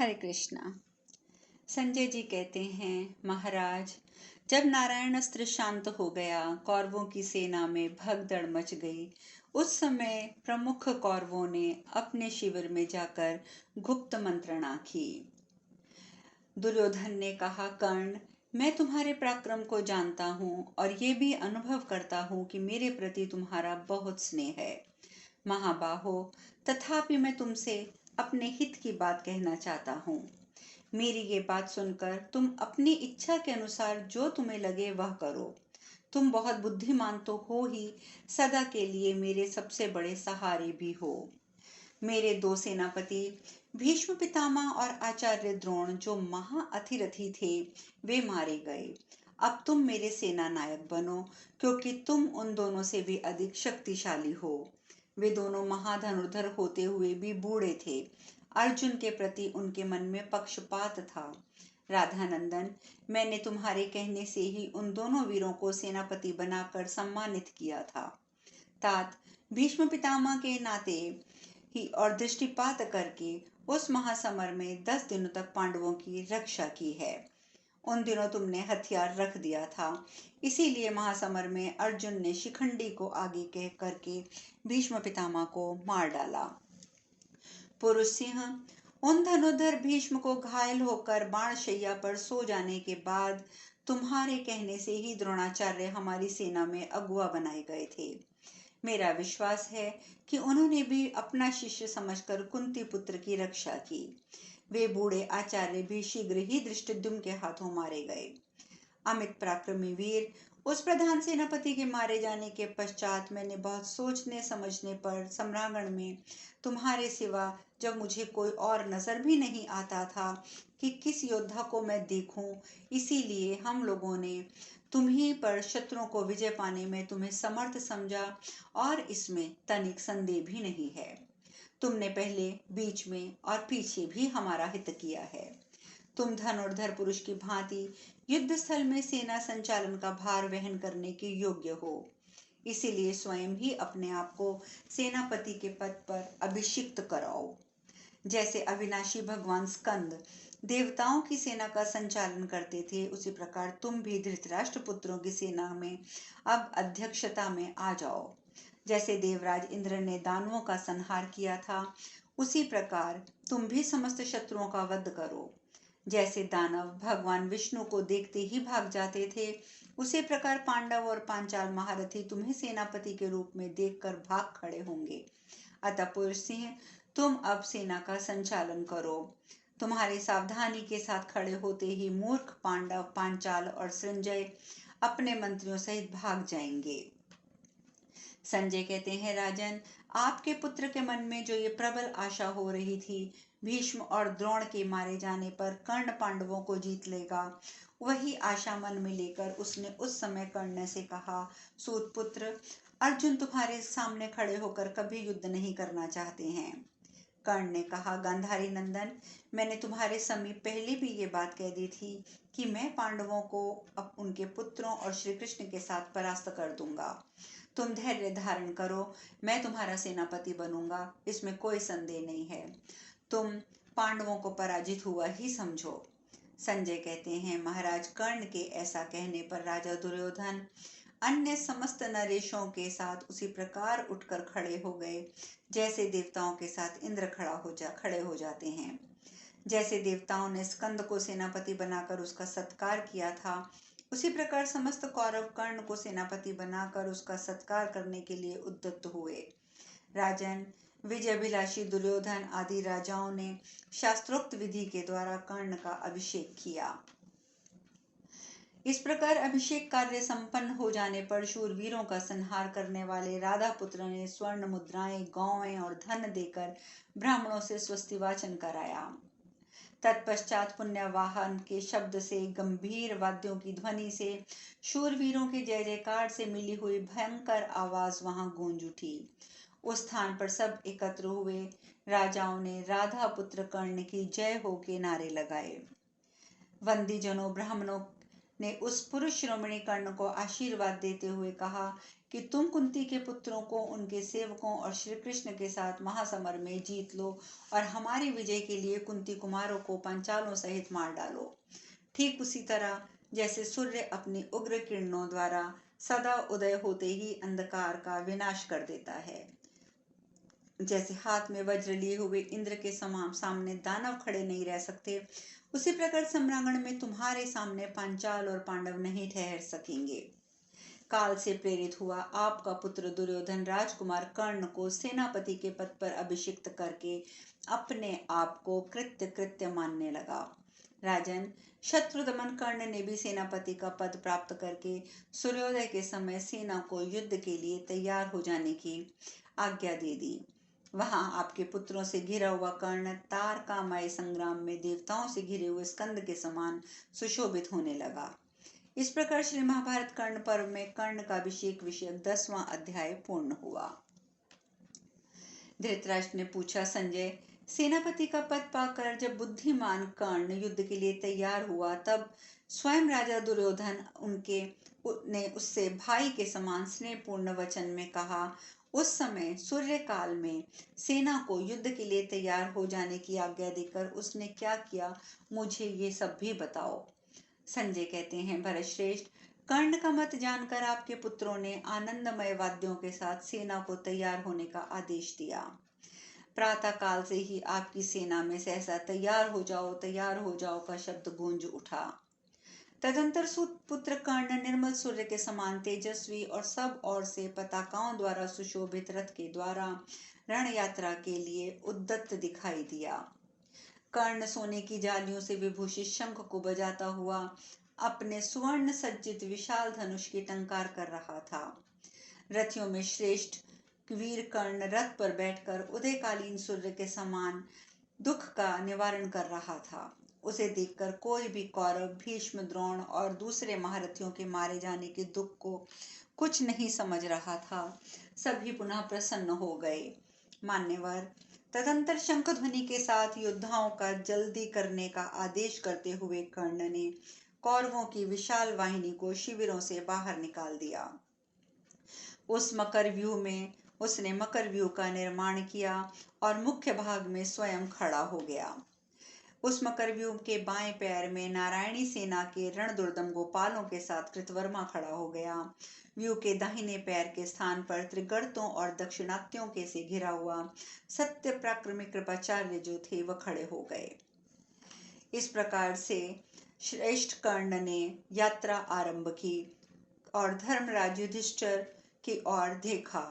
हरे कृष्णा। संजय जी कहते हैं, महाराज, जब नारायण अस्त्र शांत हो गया, कौरवों की सेना में भगदड़ मच गई। उस समय प्रमुख कौरवों ने अपने शिविर में जाकर गुप्त मंत्रणा की। दुर्योधन ने कहा, कर्ण, मैं तुम्हारे पराक्रम को जानता हूँ और ये भी अनुभव करता हूँ कि मेरे प्रति तुम्हारा बहुत स्नेह है। महाबाहो, तथापि मैं तुमसे अपने हित की बात कहना चाहता हूँ। मेरी ये बात सुनकर तुम अपनी इच्छा के अनुसार जो तुम्हें लगे वह करो। तुम बहुत बुद्धिमान तो हो ही, सदा के लिए मेरे सबसे बड़े सहारे भी हो। मेरे दो सेनापति भीष्म पितामह और आचार्य द्रोण, जो महाअथिरथी थे, वे मारे गए। अब तुम मेरे सेना नायक बनो, क्योंकि तुम उन दोनों से भी अधिक शक्तिशाली हो। वे दोनों महाधनुर्धर होते हुए भी बूढ़े थे। अर्जुन के प्रति उनके मन में पक्षपात था। राधानंदन, मैंने तुम्हारे कहने से ही उन दोनों वीरों को सेनापति बनाकर सम्मानित किया था। तात, भीष्म पितामह के नाते ही और दृष्टिपात करके उस महासमर में 10 दिनों तक पांडवों की रक्षा की है। उन दिनों तुमने हथियार रख दिया था, इसीलिए महासमर में अर्जुन ने शिखंडी को आगे कह करके भीष्म पितामह को मार डाला। पुरुष सिंह, उन धनुर्धर भीष्म को घायल होकर बाणशैया पर सो जाने के बाद तुम्हारे कहने से ही द्रोणाचार्य हमारी सेना में अगुआ बनाए गए थे। मेरा विश्वास है कि उन्होंने भी अपना शिष्य समझकर कुंती पुत्र की रक्षा की। वे बूढ़े आचार्य भी शीघ्र ही धृष्टद्युम्न के हाथों मारे गए। अमित पराक्रमी वीर, उस प्रधान सेनापति के मारे जाने के पश्चात मैंने बहुत सोचने समझने पर सम्रांगण में तुम्हारे सिवा जब मुझे कोई और नजर भी नहीं आता था कि किस योद्धा को मैं देखूं, इसीलिए हम लोगों ने तुम्ही पर शत्रुओं को विजय पाने में तुम्हें समर्थ समझा और इसमें तनिक संदेह भी नहीं है। तुमने पहले, बीच में और पीछे भी हमारा हित किया है। तुम धनुर्धर पुरुष की भांति युद्ध स्थल में सेना संचालन का भार वहन करने के योग्य हो। इसीलिए स्वयं ही अपने आप को सेनापति के पद पर अभिषिक्त कराओ। जैसे अविनाशी भगवान स्कंद देवताओं की सेना का संचालन करते थे, उसी प्रकार तुम भी धृतराष्ट्र पुत्रों की सेना में अब अध्यक्षता में आ जाओ। जैसे देवराज इंद्र ने दानवों का संहार किया था, उसी प्रकार तुम भी समस्त शत्रुओं का वध करो। जैसे दानव भगवान विष्णु को देखते ही भाग जाते थे, उसी प्रकार पांडव और पांचाल महारथी तुम्हें सेनापति के रूप में देखकर भाग खड़े होंगे। अतः पुरुष सिंह, तुम अब सेना का संचालन करो। तुम्हारे सावधानी के साथ खड़े होते ही मूर्ख पांडव, पांचाल और संजय अपने मंत्रियों सहित भाग जाएंगे। संजय कहते हैं, राजन, आपके पुत्र के मन में जो ये प्रबल आशा हो रही थी भीष्म और द्रोण के मारे जाने पर कर्ण पांडवों को जीत लेगा, वही आशा मन में लेकर उसने उस समय कर्ण से कहा, सूत पुत्र, अर्जुन तुम्हारे सामने खड़े होकर कभी युद्ध नहीं करना चाहते हैं। कर्ण ने कहा, गांधारी नंदन, मैंने तुम्हारे समीप पहले भी ये बात कह दी थी कि मैं पांडवों को अब उनके पुत्रों और श्री कृष्ण के साथ परास्त कर दूंगा। तुम धैर्य धारण करो, मैं तुम्हारा सेनापति बनूंगा, इसमें कोई संदेह नहीं है। तुम पांडवों को पराजित हुआ ही समझो। संजय कहते हैं, महाराज, कर्ण के ऐसा कहने पर राजा दुर्योधन अन्य समस्त नरेशों के साथ उसी प्रकार उठकर खड़े हो गए, जैसे देवताओं के साथ इंद्र खड़े हो जाते हैं। जैसे देवताओं ने स्कंद को सेनापति बनाकर उसका सत्कार किया था, उसी प्रकार समस्त कौरव कर्ण को सेनापति बनाकर उसका सत्कार करने के लिए उद्यत हुए। राजन, विजयाभिलाषी दुर्योधन आदि राजाओं ने शास्त्रोक्त विधि के द्वारा कर्ण का अभिषेक किया। इस प्रकार अभिषेक कार्य संपन्न हो जाने पर शूरवीरों का संहार करने वाले राधा पुत्र ने स्वर्ण मुद्राएं, गौएं और धन देकर ब्राह्मणों से स्वस्ति वाचन कराया। तत्पश्चात पुण्यवाहन के शब्द से, गंभीर वाद्यों की ध्वनि से, शूरवीरों के जय जयकार से मिली हुई भयंकर आवाज वहां गूंज उठी। उस स्थान पर सब एकत्र हुए राजाओं ने राधा पुत्र कर्ण की जय हो के नारे लगाए। वंदीजनों ब्राह्मणों ने उस पुरुष शिरोमणि कर्ण को आशीर्वाद देते हुए कहा कि तुम कुंती के पुत्रों को, उनके सेवकों और श्री कृष्ण के साथ महासमर में जीत लो और हमारी विजय के लिए कुंती कुमारों को पांचालों सहित मार डालो। ठीक उसी तरह जैसे सूर्य अपनी उग्र किरणों द्वारा सदा उदय होते ही अंधकार का विनाश कर देता है, जैसे हाथ में वज्र लिए हुए इंद्र के सामने दानव खड़े नहीं रह सकते, उसी प्रकार सम्रांगण में तुम्हारे सामने पांचाल और पांडव नहीं ठहर सकेंगे। काल से प्रेरित हुआ आपका पुत्र दुर्योधन राजकुमार कर्ण को सेनापति के पद पर अभिषिक्त करके अपने आप को कृत्य मानने लगा। राजन, शत्रुदमन कर्ण ने भी सेनापति का पद प्राप्त करके सूर्योदय के समय सेना को युद्ध के लिए तैयार हो जाने की आज्ञा दे दी। वहां आपके पुत्रों से घिरा हुआ कर्ण तारकामय संग्राम में देवताओं से घिरे हुए स्कंद के समान सुशोभित होने लगा। इस प्रकार श्री महाभारत कर्ण पर्व में कर्ण का अभिषेक विषयक 10वां अध्याय पूर्ण हुआ। धृतराष्ट्र ने पूछा, संजय, सेनापति का पद पाकर जब बुद्धिमान कर्ण युद्ध के लिए तैयार हुआ, तब स्वयं राजा दुर्योधन ने उससे भाई के समान स्नेहपूर्ण वचन में कहा। उस समय सूर्य काल में सेना को युद्ध के लिए तैयार हो जाने की आज्ञा देकर उसने क्या किया, मुझे ये सब भी बताओ। संजय कहते हैं, भरतश्रेष्ठ, कर्ण का मत जानकर आपके पुत्रों ने आनंदमय वाद्यों के साथ सेना को तैयार होने का आदेश दिया। प्रातः काल से ही आपकी सेना में सहसा तैयार हो जाओ का शब्द गूंज उठा। तदंतर पुत्र कर्ण निर्मल सूर्य के समान तेजस्वी और सब ओर से पताकाओं द्वारा सुशोभित रथ के द्वारा रण यात्रा के लिए उद्यत दिखाई दिया। कर्ण सोने की जालियों से विभूषित शंख को बजाता हुआ अपने सुवर्ण सज्जित विशाल धनुष की टंकार कर रहा था। रथियों में श्रेष्ठ वीर कर्ण रथ पर बैठकर उदयकालीन सूर्य के समान दुख का निवारण कर रहा था। उसे देखकर कोई भी कौरव भीष्म, द्रोण और दूसरे महारथियों के मारे जाने के दुख को कुछ नहीं समझ रहा था। सभी पुनः प्रसन्न हो गए। मान्यवर, तदंतर शंख ध्वनि के साथ योद्धाओं का जल्दी करने का आदेश करते हुए कर्ण ने कौरवों की विशाल वाहिनी को शिविरों से बाहर निकाल दिया। उस मकर व्यूह में उसने मकर व्यूह का निर्माण किया और मुख्य भाग में स्वयं खड़ा हो गया। उस मकर व्यूह के बाएं पैर में नारायणी सेना के रणदुर्दम गोपालों के साथ कृतवर्मा खड़ा हो गया। व्यूह के दाहिने पैर के स्थान पर त्रिगर्तों और दक्षिणात्यों के से घिरा हुआ सत्य पराक्रमी कृपाचार्य जो थे वह खड़े हो गए। इस प्रकार से श्रेष्ठ कर्ण ने यात्रा आरंभ की और धर्मराज युधिष्ठिर की ओर देखा।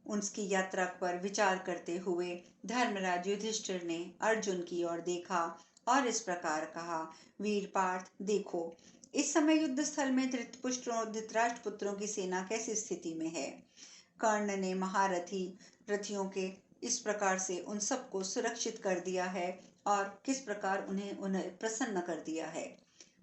उनकी यात्रा पर विचार करते हुए धर्मराज युधिष्ठिर ने अर्जुन की ओर देखा और इस प्रकार कहा, वीर पार्थ, देखो, इस समय युद्ध स्थल में धृतराष्ट्र पुत्रों की सेना कैसी स्थिति में है। कर्ण ने महारथी रथियों के इस प्रकार से उन सबको सुरक्षित कर दिया है और किस प्रकार उन्हें प्रसन्न कर दिया है।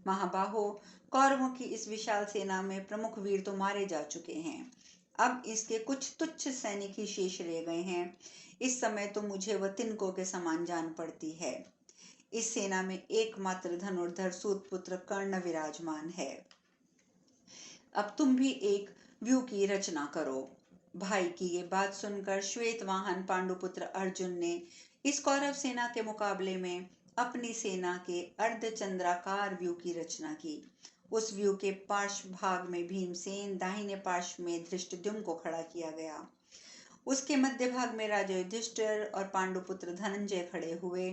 महाबाहो, कौरवों की इस विशाल सेना में प्रमुख वीर तो मारे जा चुके हैं। अब इसके कुछ तुच्छ सैनिक ही शेष रह गए हैं। इस समय तो मुझे वह तिनकों के समान जान पड़ती है। इस सेना में एकमात्र धनुर्धर सूतपुत्र कर्ण विराजमान है। अब तुम भी एक व्यूह की रचना करो। भाई की ये बात सुनकर श्वेतवाहन पांडुपुत्र अर्जुन ने इस कौरव सेना के मुकाबले में अपनी सेना के अर्धचंद्राकार व्यूह की रचना की। उस व्यूह के पार्श्व भाग में भीमसेन, दाहिने पार्श्व में धृष्टद्युम्न को खड़ा किया गया। उसके मध्य भाग में राजा युधिष्ठिर और पांडुपुत्र धनंजय खड़े हुए।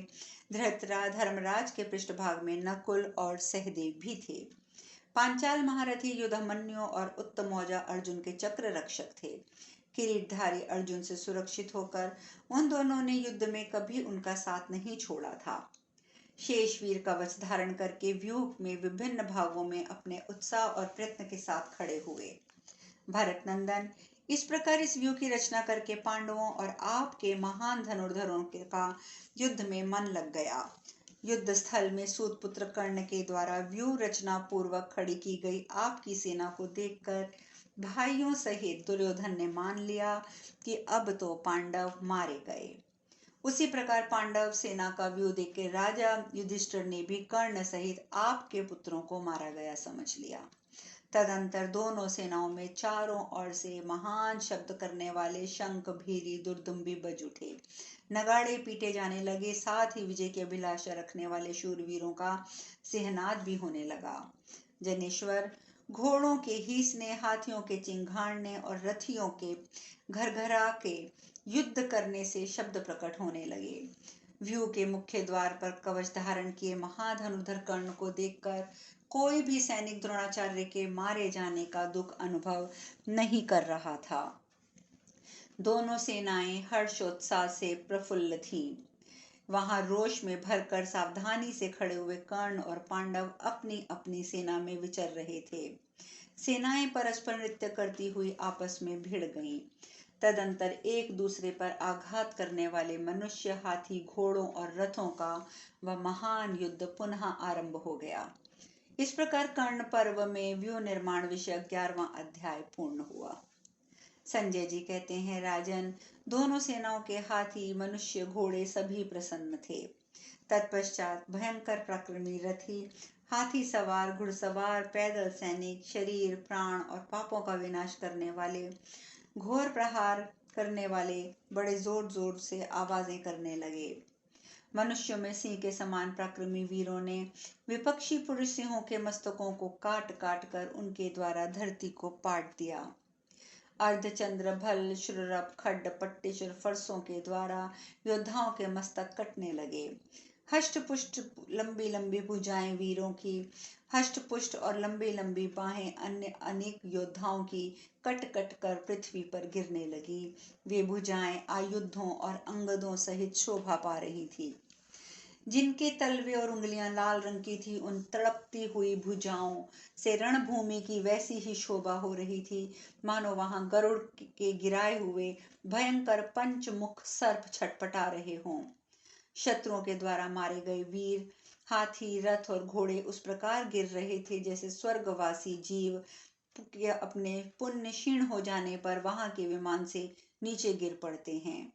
धर्मराज के पृष्ठभाग में नकुल और सहदेव भी थे। पांचाल महारथी युधामन्यु और उत्तमौजा अर्जुन के चक्र रक्षक थे। किरीटधारी अर्जुन से सुरक्षित होकर उन दोनों ने युद्ध में कभी उनका साथ नहीं छोड़ा था। शेषवीर कवच धारण करके व्यूह में विभिन्न भागों में अपने उत्साह और प्रयत्न के साथ खड़े हुए। भरत नंदन, इस प्रकार इस व्यूह की रचना करके पांडवों और आपके महान धनुर्धरों का युद्ध में मन लग गया। युद्ध स्थल में सूतपुत्र कर्ण के द्वारा व्यूह रचना पूर्वक खड़ी की गई आपकी सेना को देखकर भाइयों सहित दुर्योधन ने मान लिया कि अब तो पांडव मारे गए। उसी प्रकार पांडव सेना का व्यूह देखकर राजा युधिष्ठिर ने भी कर्ण सहित आपके पुत्रों को मारा गया समझ लिया। तदंतर दोनों सेनाओं में चारों ओर से महान शब्द करने वाले शंख, भीरी, दुर्दुम्बी बज उठे। नगाड़े पीटे जाने लगे, साथ ही विजय की अभिलाषा रखने वाले शूरवीरों का सिंहनाद भी होने लगा। जनेश्वर, घोड़ों के हींसने, हाथियों के चिंघाड़ने और रथियों के घरघरा के युद्ध करने से शब्द प्रकट होने लगे। व्यू के मुख्य द्वार पर कवच धारण किए महाधनुधर कर्ण को देखकर कोई भी सैनिक द्रोणाचार्य के मारे जाने का दुख अनुभव नहीं कर रहा था। दोनों सेनाएं हर्षोत्साह से प्रफुल्ल थीं। वहां रोष में भरकर सावधानी से खड़े हुए कर्ण और पांडव अपनी अपनी सेना में विचर रहे थे। सेनाएं परस्पर नृत्य करती हुई आपस में भिड़ गईं। तदंतर एक दूसरे पर आघात करने वाले मनुष्य, हाथी, घोड़ों और रथों का वह महान युद्ध पुनः आरंभ हो गया। इस प्रकार कर्ण पर्व में व्यूह निर्माण विषय 11वां अध्याय पूर्ण हुआ। संजय जी कहते हैं, राजन, दोनों सेनाओं के हाथी, मनुष्य, घोड़े सभी प्रसन्न थे। तत्पश्चात भयंकर पराक्रमी रथी, हाथी सवार, घुड़सवार, पैदल सैनिक, शरीर, प्राण और पापों का विनाश करने वाले, घोर प्रहार करने वाले बड़े जोर जोर से आवाजें करने लगे। मनुष्यों में सिंह के समान पराक्रमी वीरों ने विपक्षी पुरुष सिंहों के मस्तकों को काट काट कर उनके द्वारा धरती को पाट दिया। अर्धचंद्र, भल, शूरप, खड्ड, पट्टेश्वर फरसों के द्वारा योद्धाओं के मस्तक कटने लगे। हष्ट पुष्ट लंबी लंबी भुजाएं वीरों की, हष्ट पुष्ट और लंबी लंबी बाहें अन्य अनेक योद्धाओं की कट कट कर पृथ्वी पर गिरने लगी। वे भुजाएं आयुधों और अंगदों सहित शोभा पा रही थी। जिनके तलवे और उंगलियां लाल रंग की थी, उन तड़पती हुई भुजाओं से रणभूमि की वैसी ही शोभा हो रही थी, मानो वहां गरुड़ के गिराए हुए भयंकर पंचमुख सर्प छटपटा रहे हों। शत्रुओं के द्वारा मारे गए वीर, हाथी, रथ और घोड़े उस प्रकार गिर रहे थे जैसे स्वर्गवासी जीव अपने पुण्य क्षीण हो जाने पर वहां के विमान से नीचे गिर पड़ते हैं।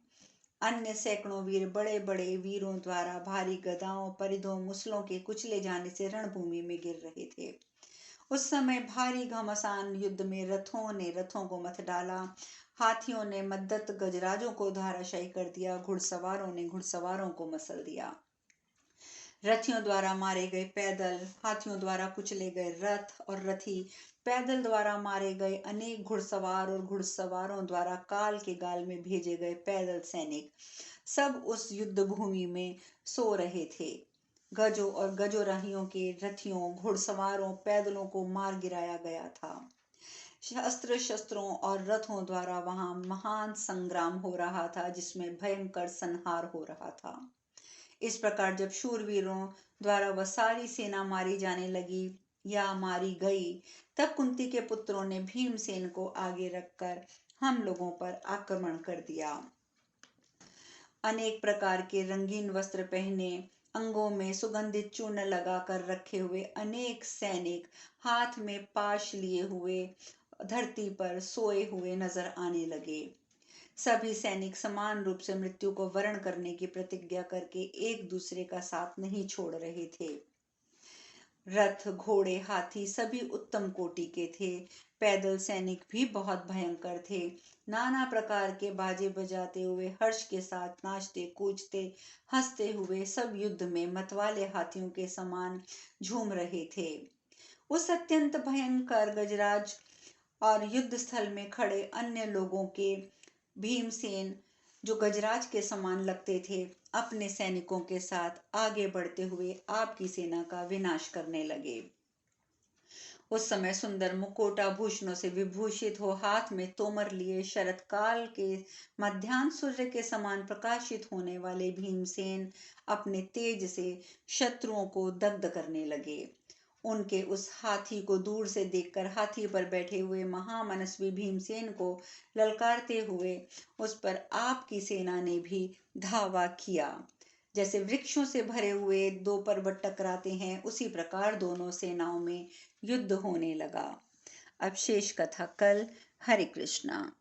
अन्य सैकड़ों वीर बड़े बड़े वीरों द्वारा भारी गदाओं, परिधों, मुसलों के कुचले जाने से रणभूमि में गिर रहे थे। उस समय भारी घमासान युद्ध में रथों ने रथों को मथ डाला, हाथियों ने मद्दत गजराजों को धराशायी कर दिया, घुड़सवारों ने घुड़सवारों को मसल दिया। रथियों द्वारा मारे गए पैदल, हाथियों द्वारा कुचले गए रथ और रथी, पैदल द्वारा मारे गए अनेक घुड़सवार और घुड़सवारों द्वारा काल के गाल में भेजे गए पैदल सैनिक, सब उस युद्ध भूमि में सो रहे थे। गजों और गजोराहियों के रथियों, घुड़सवारों, पैदलों को मार गिराया गया था। शस्त्र शस्त्रों और रथों द्वारा वहां महान संग्राम हो रहा था, जिसमें भयंकर संहार हो रहा था। इस प्रकार जब शूरवीरों द्वारा वह सारी सेना मारी जाने लगी या मारी गई, तब कुंती के पुत्रों ने भीमसेन को आगे रखकर हम लोगों पर आक्रमण कर दिया। अनेक प्रकार के रंगीन वस्त्र पहने, अंगों में सुगंधित चूर्ण लगाकर रखे हुए अनेक सैनिक हाथ में पाश लिए हुए धरती पर सोए हुए नजर आने लगे। सभी सैनिक समान रूप से मृत्यु को वरण करने की प्रतिज्ञा करके एक दूसरे का साथ नहीं छोड़ रहे थे। रथ, घोड़े, हाथी सभी उत्तम कोटि के थे। पैदल सैनिक भी बहुत भयंकर थे। नाना प्रकार के बाजे बजाते हुए हर्ष के साथ नाचते, कूदते, हंसते हुए सब युद्ध में मतवाले हाथियों के समान झूम रहे थे। उस अत्यंत भयंकर गजराज और युद्ध स्थल में खड़े अन्य लोगों के भीमसेन, जो गजराज के समान लगते थे, अपने सैनिकों के साथ आगे बढ़ते हुए आपकी सेना का विनाश करने लगे। उस समय सुंदर मुकुटाभूषणों से विभूषित हो, हाथ में तोमर लिए, शरत काल के मध्याह्न सूर्य के समान प्रकाशित होने वाले भीमसेन अपने तेज से शत्रुओं को दग्ध करने लगे। उनके उस हाथी को दूर से देखकर हाथी पर बैठे हुए महामनस्वी भीमसेन को ललकारते हुए उस पर आपकी सेना ने भी धावा किया। जैसे वृक्षों से भरे हुए दो पर्वत टकराते हैं, उसी प्रकार दोनों सेनाओं में युद्ध होने लगा। अब शेष कथा कल। हरे कृष्णा।